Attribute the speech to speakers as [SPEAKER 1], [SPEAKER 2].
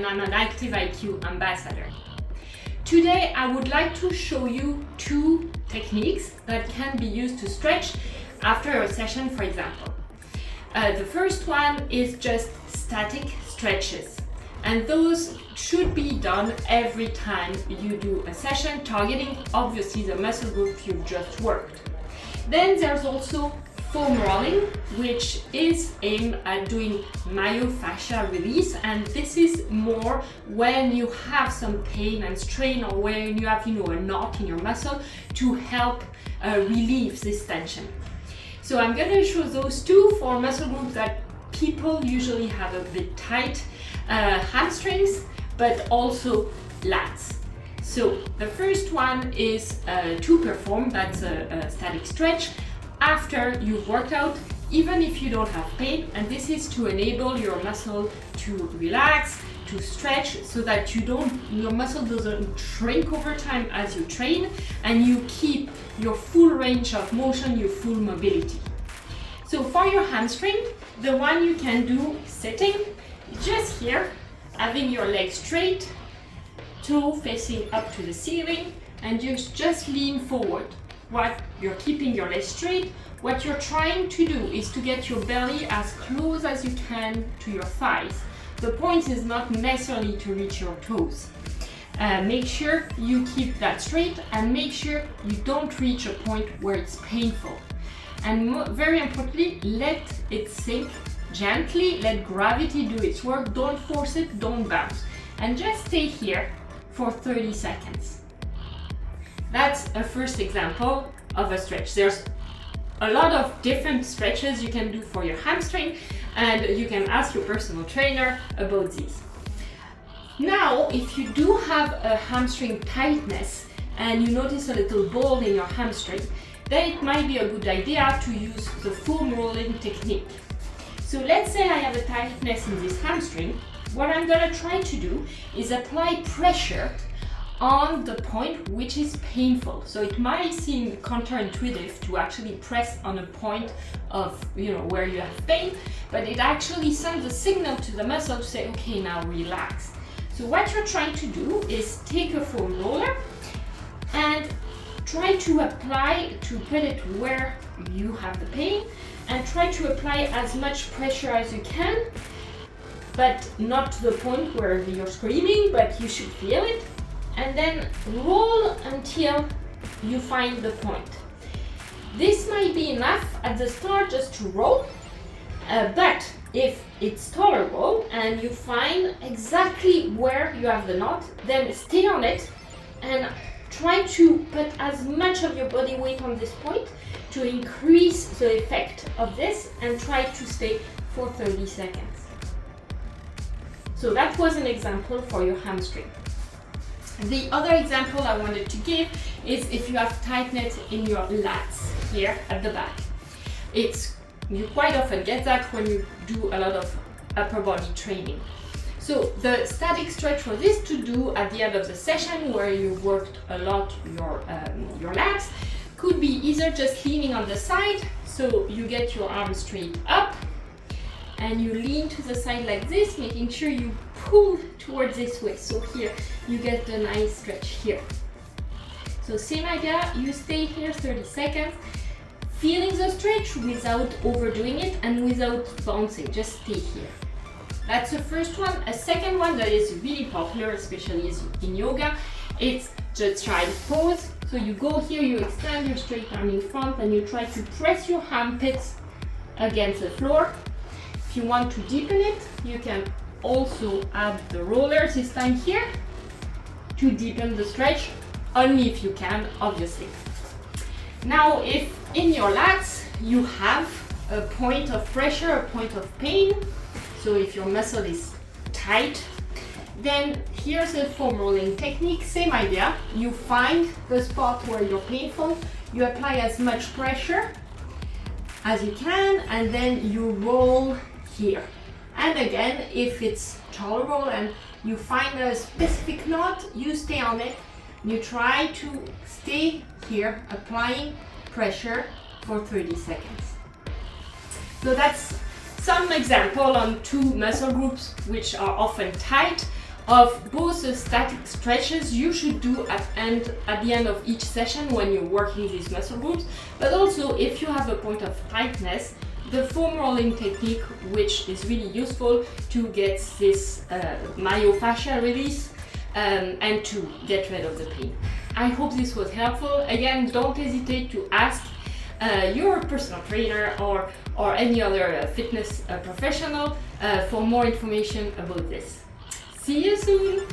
[SPEAKER 1] and I'm an Active IQ ambassador. Today I would like to show you two techniques that can be used to stretch after a session, for example. The first one is just static stretches, and those should be done every time you do a session, targeting obviously the muscle group you've just worked. Then there's also foam rolling, which is aimed at doing myofascial release, and this is more when you have some pain and strain, or when you have a knot in your muscle to help relieve this tension. So I'm going to show those two for muscle groups that people usually have a bit tight, hamstrings, but also lats. So the first one is to perform, that's a static stretch after you've worked out, even if you don't have pain, and this is to enable your muscle to relax, to stretch, so that your muscle doesn't shrink over time as you train, and you keep your full range of motion, your full mobility. So for your hamstring, the one you can do sitting, just here, having your legs straight, toe facing up to the ceiling, and you just lean forward. What you're keeping your legs straight, what you're trying to do is to get your belly as close as you can to your thighs. The point is not necessarily to reach your toes. Make sure you keep that straight, and make sure you don't reach a point where it's painful. And very importantly, let it sink gently, let gravity do its work, don't force it, don't bounce. And just stay here for 30 seconds. That's a first example of a stretch. There's a lot of different stretches you can do for your hamstring, and you can ask your personal trainer about these. Now, if you do have a hamstring tightness and you notice a little ball in your hamstring, then it might be a good idea to use the foam rolling technique. So let's say I have a tightness in this hamstring. What I'm going to try to do is apply pressure on the point which is painful. So it might seem counterintuitive to actually press on a point of where you have pain, but it actually sends a signal to the muscle to say, okay, now relax. So what you're trying to do is take a foam roller and try to put it where you have the pain, and try to apply as much pressure as you can, but not to the point where you're screaming, but you should feel it. And then roll until you find the point. This might be enough at the start just to roll, but if it's tolerable and you find exactly where you have the knot, then stay on it and try to put as much of your body weight on this point to increase the effect of this, and try to stay for 30 seconds. So that was an example for your hamstring. The other example I wanted to give is if you have tightness in your lats here at the back. You quite often get that when you do a lot of upper body training. So the static stretch for this to do at the end of the session, where you've worked a lot your lats, could be either just leaning on the side, so you get your arms straight up and you lean to the side like this, making sure you pull towards this way. So here you get a nice stretch here. So same idea, you stay here 30 seconds, feeling the stretch without overdoing it and without bouncing, just stay here. That's the first one. A second one that is really popular, especially in yoga, it's just child pose. So you go here, you extend your straight arm in front, and you try to press your armpits against the floor. If you want to deepen it, you can also add the rollers this time here to deepen the stretch, only if you can, obviously. Now, if in your lats you have a point of pressure, a point of pain, so if your muscle is tight, then here's the foam rolling technique, same idea. You find the spot where you're painful, you apply as much pressure as you can, and then you roll here. And again, if it's tolerable and you find a specific knot, you stay on it. You try to stay here, applying pressure for 30 seconds. So that's some example on two muscle groups which are often tight. of both the static stretches you should do at the end of each session when you're working these muscle groups, but also if you have a point of tightness, the foam rolling technique, which is really useful to get this myofascial release and to get rid of the pain. I hope this was helpful. Again, don't hesitate to ask your personal trainer or any other fitness professional for more information about this. See you soon!